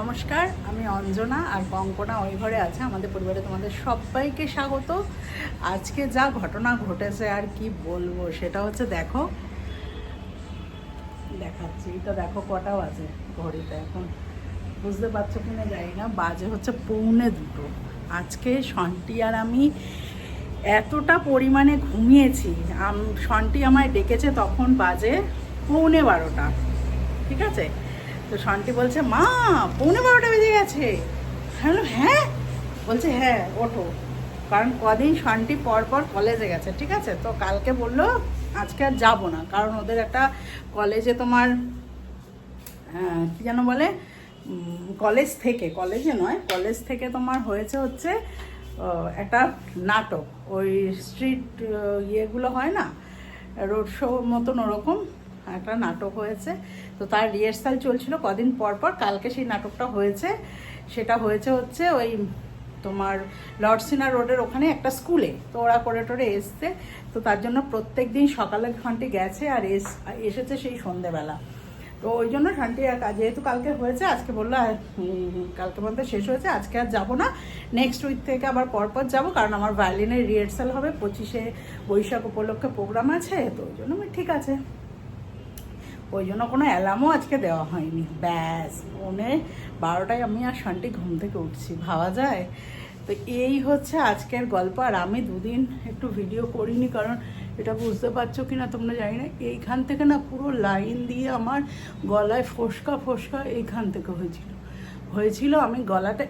নমস্কার, আমি অঞ্জনা আর কঙ্কনা ওই ঘরে আছে। আমাদের পরিবারে তোমাদের সবাইকে স্বাগত। আজকে যা ঘটনা ঘটেছে আর কি বলবো, সেটা হচ্ছে দেখো, দেখাচ্ছি। এটা দেখো কটা বাজে ঘড়িতে, এখন বুঝতে পারছো কিনা জানি না, বাজে হচ্ছে 1:45। আজকে সন্টি আর আমি এতটা পরিমাণে ঘুমিয়েছি। সন্টি আমায় ডেকেছে তখন বাজে 11:15, ঠিক আছে? তো সন্টি বলছে, মা 11:15 বেজে গেছে। হ্যালো, হ্যাঁ। বলছে হ্যাঁ ওঠো, কারণ কদিন সন্টি পর পর কলেজে গেছে, ঠিক আছে? তো কালকে বললো আজকে আর যাবো না, কারণ ওদের একটা কলেজে তোমার কী যেন বলে, কলেজে নয়, কলেজ থেকে তোমার হয়েছে হচ্ছে একটা নাটক, ওই স্ট্রিট ইয়েগুলো হয় না, রোড শো মতন, ওরকম একটা নাটক হয়েছে। তো তার রিহার্সাল চলছিল কদিন পর পর। কালকে সেই নাটকটা হয়েছে, সেটা হয়েছে হচ্ছে ওই তোমার লর্ডসিনা রোডের ওখানে একটা স্কুলে। তো ওরা করে টোরে এসছে, তো তার জন্য প্রত্যেক দিন সকালে ঘন্টি গেছে আর এসেছে সেই সন্ধেবেলা। তো ওই জন্য শান্তি যেহেতু কালকে হয়েছে, আজকে বললো কালকে বলতে শেষ হয়েছে, আজকে আর যাবো না, নেক্সট উইক থেকে আবার পরপর যাবো, কারণ আমার ভায়োলিনের রিহার্সাল হবে 25শে বৈশাখ উপলক্ষে প্রোগ্রাম আছে। তো ওই জন্য আমি ঠিক আছে, ওই জন্য কোনো অ্যালার্মও আজকে দেওয়া হয়নি। ব্যাস 12টায় আমি আর শান্তি ঘুম থেকে উঠছি, ভাবা যায়? তো এই হচ্ছে আজকের গল্প। আর আমি দুদিন একটু ভিডিও করিনি, কারণ এটা বুঝতে পারছো কি না তোমরা জানি না, এইখান থেকে না পুরো লাইন দিয়ে আমার গলায় ফোসকা এইখান থেকে হয়েছিল। আমি গলাটা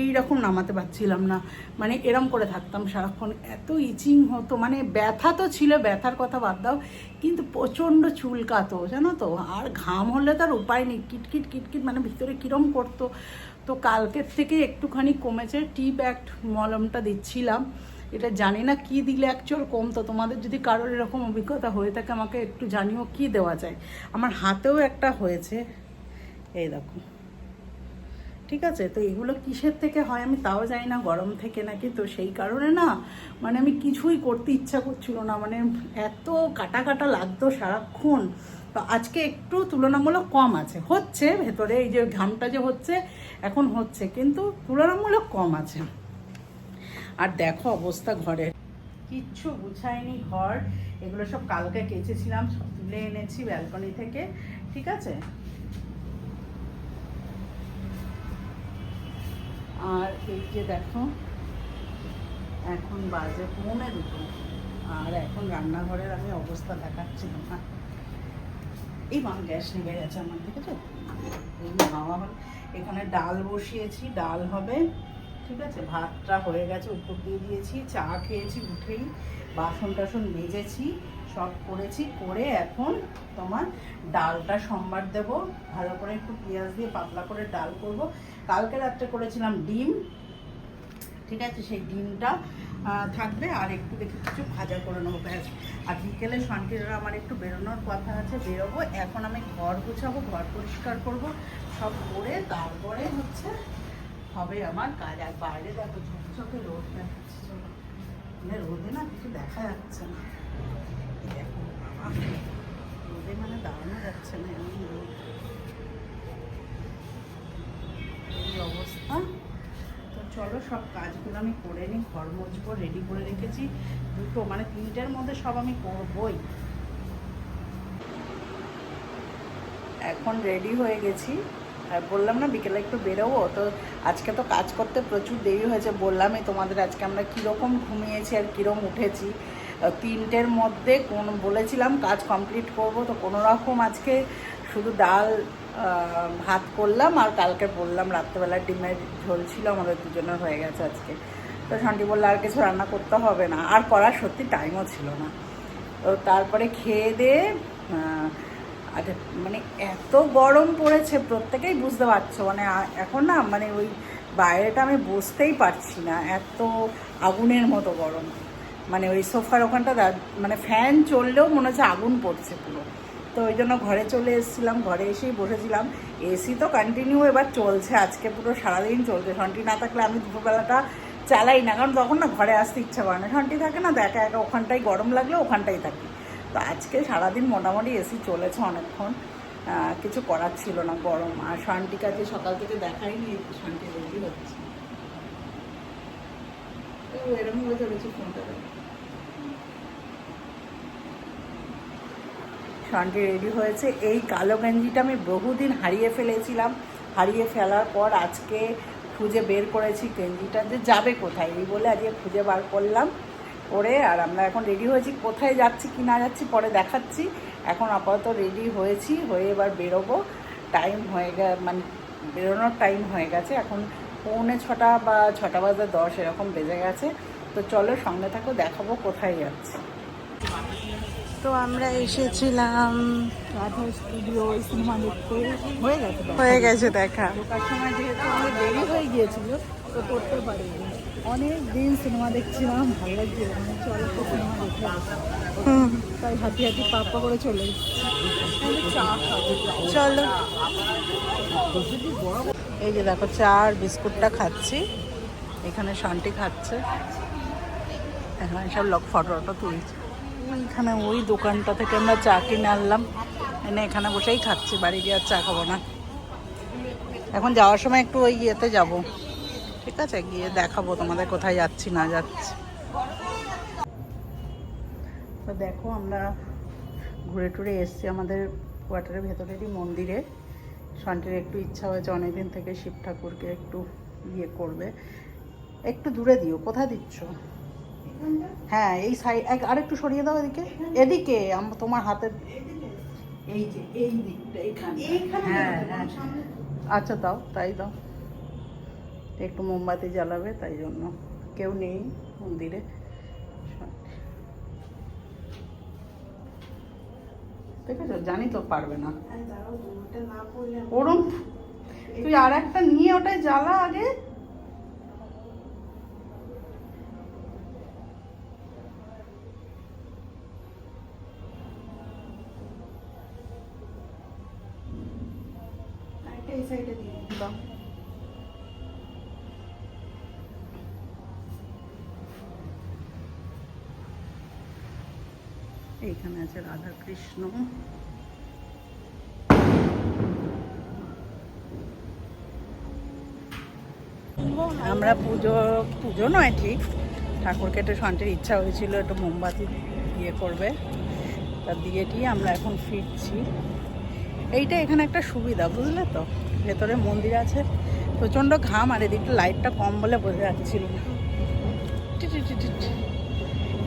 এইরকম নামাতে পারছিলাম না, মানে এরম করে থাকতাম সারাক্ষণ, এত ইচিং হতো, মানে ব্যথা তো ছিল, ব্যথার কথা বাদ দাও, কিন্তু প্রচণ্ড চুলকাতো জানো তো। আর ঘাম হলে তার উপায় নেই, কিটকিট মানে ভিতরে কিরম করতো। তো কালকের থেকে একটুখানি কমেছে, টিপ অ্যাক্ট মলমটা দিচ্ছিলাম। এটা জানি না কি দিলে অ্যাকচুয়াল কমতো। তোমাদের যদি কারোর এরকম অভিজ্ঞতা হয়ে থাকে আমাকে একটু জানিও কি দেওয়া যায়। আমার হাতেও একটা হয়েছে, এই দেখো, ঠিক আছে? তো এগুলো কিসের থেকে হয় আমি তাও জানি না, গরম থেকে নাকি। তো সেই কারণে না, মানে আমি কিছুই করতে ইচ্ছা করছিল না, মানে এত কাটা লাগতো সারাক্ষণ। তো আজকে একটু তুলনামূলক কম আছে, হচ্ছে ভেতরে এই যে ঘামটা যে হচ্ছে এখন হচ্ছে, কিন্তু তুলনামূলক কম আছে। আর দেখো অবস্থা ঘরের, কিচ্ছু গুছায়নি ঘর। এগুলো সব কালকে কেচেছিলাম, সব তুলে এনেছি ব্যালকনি থেকে, ঠিক আছে? আর এই যে দেখো, এখন বাজে 1:45, আর এখন রান্নাঘরের আমি অবস্থা দেখাচ্ছি তোমার। এই গ্যাস নিভে গেছে আমার, দেখেছো? এই হাওয়া, এখানে ডাল বসিয়েছি, ডাল হবে, ঠিক আছে? ভাতটা হয়ে গেছে, উপর দিয়ে দিয়েছি, চা খেয়েছি উঠেই, বাসন টাসন মেজেছি, সব করেছি, করে এখন তোমার ডালটা সম্বার দেবো। ভালো করে একটু পেঁয়াজ দিয়ে পাতলা করে ডাল করব। কালকে রাত্রে করেছিলাম ডিম, ঠিক আছে? সেই ডিমটা থাকবে, আর একটু দেখে কিছু ভাজা করে নেবো ব্যাস। আর বিকেলে শান্তিরা আমার একটু বেরোনোর কথা আছে, বেরোবো। এখন আমি ঘর গুছাবো, ঘর পরিষ্কার করব, সব করে তারপরে হচ্ছে হবে আমার কাজ। আর বাইরে দেখো ঝকঝকে রোদ দেখাচ্ছে, চলো, মানে রোদে না কিছু দেখা যাচ্ছে না। দেখো রোদে মানে দাঁড়ানো যাচ্ছে না, এমন রোদ, এই অবস্থা। তো চলো সব কাজগুলো আমি করে নিই, ঘর মুছবো, রেডি করে রেখেছি। দুটো মানে 3টের মধ্যে সব আমি করবই। এখন রেডি হয়ে গেছি, আর বললাম না বিকেলে একটু বেরোবো। তো আজকে তো কাজ করতে প্রচুর দেরি হয়েছে, বললামই তোমাদের আজকে আমরা কীরকম ঘুমিয়েছি আর কীরকম উঠেছি। 3টের মধ্যে বলেছিলাম কাজ কমপ্লিট করব, তো কোনো রকম আজকে শুধু ডাল ভাত করলাম। আর কালকে বললাম রাত্রেবেলা ডিমের ঝোল ছিল, আমাদের দুজনের হয়ে গেছে আজকে। তো শান্তি বললো আর কিছু রান্না করতে হবে না, আর করার সত্যি টাইমও ছিল না। তো তারপরে খেয়ে দিয়ে আচ্ছা, মানে এত গরম পড়েছে, প্রত্যেকেই বুঝতে পারছো, মানে এখন না, মানে ওই বাইরেটা আমি বসতেই পারছি না, এত আগুনের মতো গরম। মানে ওই সোফার ওখানটা মানে ফ্যান চললেও মনে হচ্ছে আগুন পড়ছে পুরো। তো ওই জন্য ঘরে চলে এসেছিলাম, ঘরে এসেই বসেছিলাম। এসি তো কন্টিনিউ এবার চলছে, আজকে পুরো সারাদিন চলছে। ঘন্টি না থাকলে আমি দুপুরবেলাটা চালাই না, কারণ তখন না ঘরে আসতে ইচ্ছা করে না, ঘন্টি থাকে না, দেখা একা ওখানটাই গরম লাগলে ওখানটাই থাকি। তো আজকে সারাদিন মোটামুটি এসি চলেছে অনেকক্ষণ। কিছু করার ছিল না, গরম। আর শান্তিকে আজকে সকাল থেকে দেখাইনি, শান্তি রেডি হচ্ছে। এরকম হয়ে চলেছে ফোনটা। শান্তি রেডি হয়েছে। এই কালো গেঞ্জিটা আমি বহুদিন হারিয়ে ফেলেছিলাম, হারিয়ে ফেলার পর আজকে খুঁজে বের করেছি গেঞ্জিটা যে যাবে কোথায়, এই বলে আজকে খুঁজে বার করলাম পরে। আর আমরা এখন রেডি হয়েছি, কোথায় যাচ্ছি কি না যাচ্ছি পরে দেখাচ্ছি। এখন আপাতত রেডি হয়েছি, হয়ে এবার বেরোবো। টাইম হয়ে মানে বেরোনোর টাইম হয়ে গেছে, এখন 6:45 বা 6:10 এরকম বেজে গেছে। তো চলো সঙ্গে থাকো, দেখাবো কোথায় যাচ্ছি। তো আমরা এসেছিলাম রাধা স্টুডিও সিনেমা দেখতে। হয়ে গেছে দেখা। ঢোকার সময় যেহেতু আমাদের দেরি হয়ে গিয়েছিল তো করতে পারিনি। অনেক দিন সিনেমা দেখছিলাম, ভালো লাগছিল, চলো তো সিনেমা দেখে আসি। তাই হাতি হাতি পাপ্পা করে চলে এসেছি। চা খাবো, চলো। এই যে দেখো চা আর বিস্কুটটা খাচ্ছি, এখানে শান্তি খাচ্ছে, এখানে সব লোক ফটো টটো তুলছে। ওইখানে ওই দোকানটা থেকে আমরা চা কিনে আনলাম, এনে এখানে বসেই খাচ্ছি, বাড়ি গিয়ে আর চা খাবো না। এখন যাওয়ার সময় একটু ওই ইয়েতে যাব, ঠিক আছে, গিয়ে দেখাবো তোমাদের কোথায় যাচ্ছি না যাচ্ছি। তো দেখো আমরা ঘুরে টুরে এসছি আমাদের কোয়ার্টারের ভেতরেরই মন্দিরে। শান্তির একটু ইচ্ছা হয়েছে অনেকদিন থেকে শিব ঠাকুরকে একটু ইয়ে করবে। একটু দূরে দিও, কোথায় দিচ্ছ? হ্যাঁ এই সাইড, আরেকটু সরিয়ে দাও এদিকে, এদিকে তোমার হাতের এই যে এই দিকটা, এখানে। হ্যাঁ হ্যাঁ, আচ্ছা দাও, তাই দাও। একটু মোমবাতি জ্বালাবে, তাই জন্য। কেউ নেই মন্দিরে। ঠিক আছে, জানি তো পারবে না ওরম। তুই আর একটা নিয়ে ওটাই জ্বালা আগে। এই সাইডে দিয়ে দাও। এইখানে আছে রাধা কৃষ্ণ। আমরা পুজো নয় ঠিক, ঠাকুরকে একটু শান্তির ইচ্ছা হয়েছিল একটু মোমবাতি ইয়ে করবে, তা দিয়ে দিয়ে আমরা এখন ফিরছি। এইটা এখানে একটা সুবিধা, বুঝলে তো, ভেতরে মন্দির আছে, প্রচণ্ড ঘাম, আর এদিকটা লাইটটা কম বলে বোঝা যাচ্ছিল না।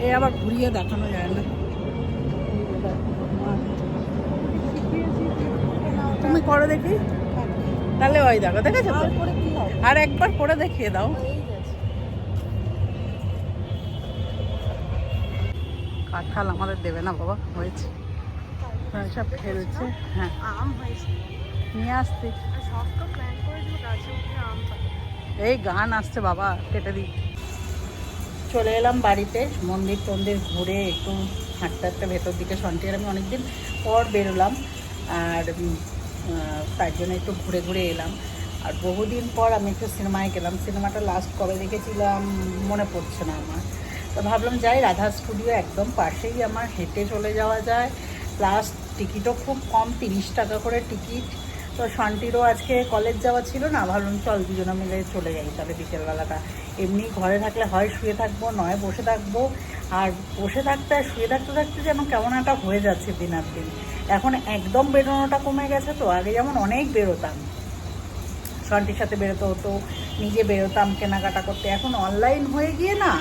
এ আবার ঘুরিয়ে দেখানো যায় না। তুমি করো দেখি, তাহলে ওই দেখো, দেখেছো তো? আর একবার করে দেখিয়ে দাও। কাঁঠাল আমাদের দেবে না বাবা, হয়েছে সব খেলছে। হ্যাঁ আম হয়েছে, নিয়ে আসতে। সব তো প্ল্যান করেছিল গাছে উঠে আম পাবে। এই গান আসছে বাবা, কেটে দিই। চলে এলাম বাড়িতে, মন্দির টন্দির ঘুরে একটু হাঁটতে হাঁটতে ভেতর দিকে শান্তির আমি অনেকদিন পর বেরোলাম, আর তার জন্য একটু ঘুরে ঘুরে এলাম। আর বহুদিন পর আমি একটু সিনেমায় গেলাম। সিনেমাটা লাস্ট কবে দেখেছিলাম মনে পড়ছে না আমার। তো ভাবলাম যাই, রাধা স্টুডিও একদম পাশেই, আমার হেঁটে চলে যাওয়া যায়, প্লাস টিকিটও খুব কম, 30 টাকা করে টিকিট। তো শান্তিরও আজকে কলেজ যাওয়া ছিল না, ভাবলাম চল দুজনে মিলে চলে যাই তাহলে বিকেলবেলাটা। এমনি ঘরে থাকলে হয় শুয়ে থাকবো, নয় বসে থাকবো, আর বসে থাকতে আর শুয়ে থাকতে থাকতে যেন কেমন একটা হয়ে যাচ্ছে দিন আর দিন। এখন একদম বেরোনোটা কমে গেছে, তো আগে যেমন অনেক বেরোতাম, শান্তির সাথে বেরোতে হতো, নিজে বেরোতাম কেনাকাটা করতে। এখন অনলাইন হয়ে গিয়ে না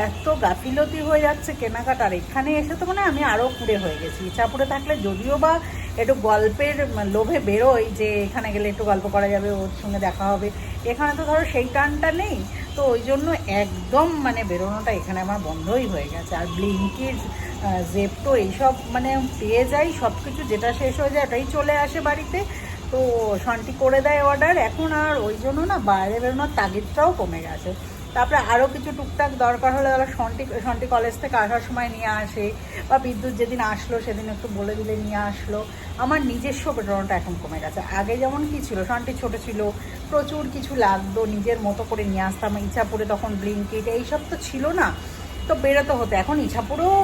এত গাফিলতি হয়ে যাচ্ছে কেনাকাটার। এখানে এসে তো মানে আমি আরও কুড়ে হয়ে গেছি। ইচ্ছাপুরে থাকলে যদিও বা একটু গল্পের লোভে বেরোই, যে এখানে গেলে একটু গল্প করা যাবে, ওর সঙ্গে দেখা হবে, এখানে তো ধরো সেই টানটা নেই। তো ওই জন্য একদম মানে বেরোনোটা এখানে আমার বন্ধই হয়ে গেছে। আর ব্লিঙ্কিট, জেপ্টো এইসব মানে পেয়ে যাই, সব কিছু যেটা শেষ হয়ে যায় ওটাই চলে আসে বাড়িতে। তো শান্তি করে দেয় অর্ডার। এখন আর ওই জন্য না বাইরে বেরোনোর তাগিদটাও কমে গেছে। তারপরে আরও কিছু টুকটাক দরকার হলে তারা শান্তি কলেজ থেকে আসার সময় নিয়ে আসে, বা বিদ্যুৎ যেদিন আসলো সেদিন একটু বলে দিলে নিয়ে আসলো। আমার নিজস্ব বেরোনোটা এখন কমে গেছে। আগে যেমন কি ছিল, শান্তি ছোটো ছিল, প্রচুর কিছু লাগতো, নিজের মতো করে নিয়ে আসতাম। ইচ্ছাপুরে তখন ব্লিঙ্কিট এইসব তো ছিল না, তো বেরোতে হতো। এখন ইচ্ছাপুরেও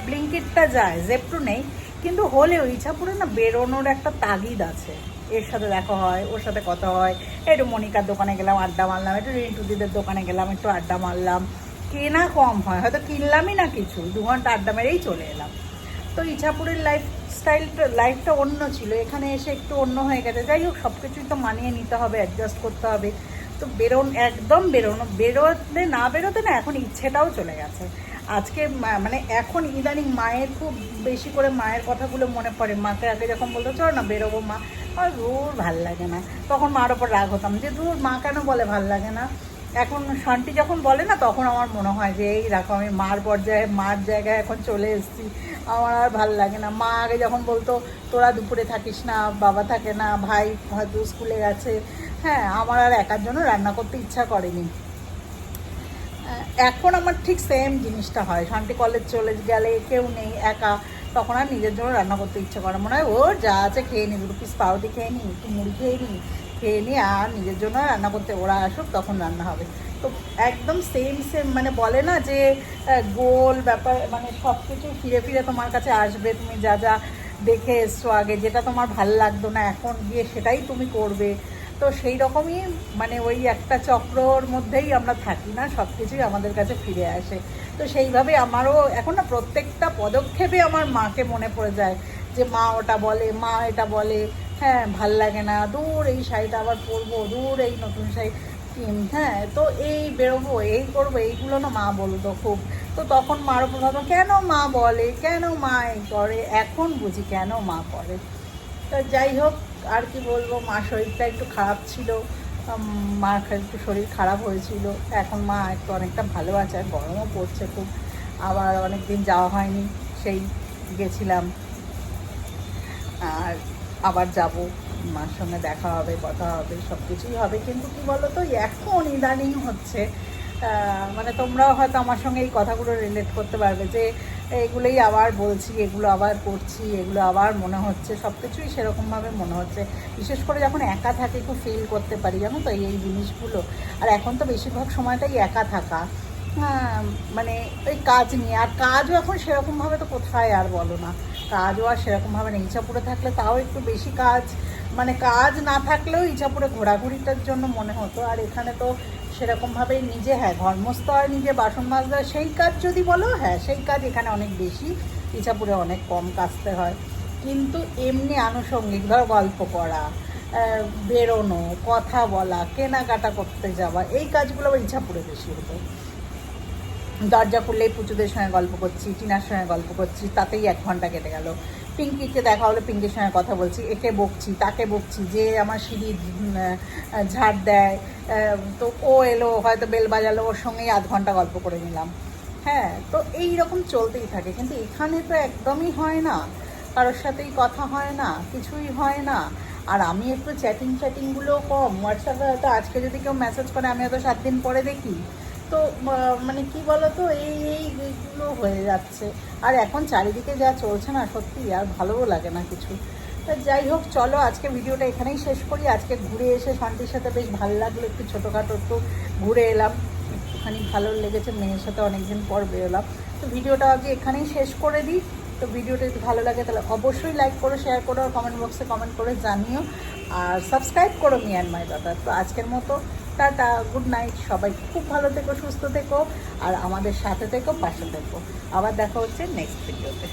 ব্লিঙ্কিটটা যায়, জেপ্টো নেই, কিন্তু হলেও ইচ্ছাপুরে না বেরোনোর একটা তাগিদ আছে। এর সাথে দেখা হয়, ওর সাথে কথা হয়, একটু মনিকার দোকানে গেলাম আড্ডা মারলাম, একটু রিন্টুদিদের দোকানে গেলাম একটু আড্ডা মারলাম, কেনা কম হয়, হয়তো কিনলামই না কিছু, 2 ঘন্টা আড্ডা মেরেই চলে এলাম। তো ইচ্ছাপুরের লাইফটা অন্য ছিল, এখানে এসে একটু অন্য হয়ে গেছে। যাই হোক, সব কিছুই তো মানিয়ে নিতে হবে, অ্যাডজাস্ট করতে হবে। তো বেরোতে না এখন ইচ্ছেটাও চলে গেছে। আজকে মানে এখন ইদানিং মায়ের খুব বেশি করে মায়ের কথাগুলো মনে পড়ে। মাকে আগে যখন বলতো চলো না বেরোবো মা, আর দূর ভাল লাগে না, তখন মার ওপর রাগ হতাম যে দূর মা কেন বলে ভাল লাগে না। এখন শান্তি যখন বলে না তখন আমার মনে হয় যে এই রাখো আমি মার জায়গায় এখন চলে এসেছি, আমার আর ভাল লাগে না। মা আগে যখন বলতো তোরা দুপুরে থাকিস না, বাবা থাকে না, ভাই হয়তো স্কুলে গেছে, হ্যাঁ আমার আর একার জন্য রান্না করতে ইচ্ছা করেনি। এখন আমার ঠিক সেম জিনিসটা হয়, শান্তি কলেজ চলে গেলে কেউ নেই, একা, তখন আর নিজের জন্য রান্না করতে ইচ্ছা করে, মনে হয় ওর যা আছে খেয়ে নিই, 2 পিস পাউরুটি খেয়ে নিই, একটু মুড়ি খেয়ে নিই আর নিজের জন্য রান্না করতে, ওরা আসুক তখন রান্না হবে। তো একদম সেম মানে বলে না যে গোল ব্যাপার, মানে সব কিছু ফিরে ফিরে তোমার কাছে আসবে, তুমি যা যা দেখে এসছো আগে, যেটা তোমার ভাল লাগতো না এখন গিয়ে সেটাই তুমি করবে। তো সেই রকমই মানে ওই একটা চক্রর মধ্যেই আমরা থাকি না, সব কিছুই আমাদের কাছে ফিরে আসে। তো সেইভাবে আমারও এখন না প্রত্যেকটা পদক্ষেপে আমার মাকে মনে পড়ে যায় যে মা ওটা বলে, মা এটা বলে, হ্যাঁ ভাল লাগে না, দূর এই শাড়িটা আবার পরবো, দূর এই নতুন শাড়ি, হ্যাঁ তো এই বেরোবো, এই করবো, এইগুলো না মা বলতো খুব। তো তখন মার ওপর ভাবতো কেন মা বলে, কেন মা এই করে, এখন বুঝি কেন মা করে। তো যাই হোক, আর কি বলবো, মার শরীরটা একটু খারাপ ছিল, মার একটু শরীর খারাপ হয়েছিল, এখন মা একটু অনেকটা ভালো আছে, আর গরমও পড়ছে খুব, আবার অনেক দিন যাওয়া হয়নি, সেই গেছিলাম, আর আবার যাব, মার সঙ্গে দেখা হবে, কথা হবে, সব কিছুই হবে। কিন্তু কী বলো তো, এখন ইদানিং হচ্ছে মানে তোমরাও হয়তো আমার সঙ্গে এই কথাগুলো রিলেট করতে পারবে যে এগুলোই আবার বলছি, এগুলো আবার করছি, এগুলো আবার মনে হচ্ছে, সব কিছুই সেরকমভাবে মনে হচ্ছে। বিশেষ করে যখন একা থাকি একটু ফিল করতে পারি, জানো তো এই জিনিসগুলো। আর এখন তো বেশিরভাগ সময়টাই একা থাকা, হ্যাঁ মানে ওই কাজ নিয়ে, আর কাজও এখন সেরকমভাবে তো কোথায় আর বলো না, কাজও আর সেরকমভাবে নেই। ইচ্ছাপুরে থাকলে তাও একটু বেশি কাজ, মানে কাজ না থাকলেও ইচ্ছাপুরে ঘোরাঘুরিটার জন্য মনে হতো। আর এখানে তো সেরকমভাবে নিজে, হ্যাঁ ঘর মোছতে হয়, নিজে বাসন মাজতে, সেই কাজ যদি বলো, হ্যাঁ সেই কাজ এখানে অনেক বেশি, ইচ্ছাপুরে অনেক কম কাজতে হয়। কিন্তু এমনি আনুষঙ্গিক ধরো গল্প করা, বেরোনো, কথা বলা, কেনাকাটা করতে যাওয়া, এই কাজগুলো আবার ইচ্ছাপুরে বেশি হতো। দরজা খুললেই পুচুদের সঙ্গে গল্প করছি, টিনার সঙ্গে গল্প করছি, তাতেই 1 ঘন্টা কেটে গেল। পিঙ্কিকে দেখা হলে পিঙ্কির সঙ্গে কথা বলছি, একে বকছি, তাকে বকছি, যে আমার সিঁড়ি ঝাড় দেয়, তো ও এলো হয়তো বেল বাজালো, ওর সঙ্গেই 1/2 ঘন্টা গল্প করে নিলাম। হ্যাঁ তো এই রকম চলতেই থাকে। কিন্তু এখানে তো একদমই হয় না, কারোর সাথেই কথা হয় না, কিছুই হয় না। আর আমি একটু চ্যাটিংগুলো কম, হোয়াটসঅ্যাপে হয়তো আজকে যদি কেউ মেসেজ করে আমি হয়তো 7 দিন পরে দেখি। তো মানে কি বলতো, এইগুলো হয়ে যাচ্ছে। আর এখন চারিদিকে যা চলছে না, সত্যি আর ভালোও লাগে না কিছু। তা যাই হোক, চলো আজকে ভিডিওটা এখানেই শেষ করি। আজকে ঘুরে এসে শান্তির সাথে বেশ ভালো লাগলো, একটু ছোটোখাটো একটু ঘুরে এলাম, একটুখানি ভালো লেগেছে, মেয়ের সাথে অনেকদিন পর বেরোলাম। তো ভিডিওটা আজকে এখানেই শেষ করে দিই। তো ভিডিওটা যদি ভালো লাগে তাহলে অবশ্যই লাইক করো, শেয়ার করো, আর কমেন্ট বক্সে কমেন্ট করে জানিও, আর সাবস্ক্রাইব করো মি অ্যান্ড মাই ডটার। তো আজকের মতো টাটা, গুড নাইট, সবাই খুব ভালো থেকো, সুস্থ থেকো, আর আমাদের সাথে থেকো, পাশে থেকো। আবার দেখা হচ্ছে নেক্সট ভিডিওতে।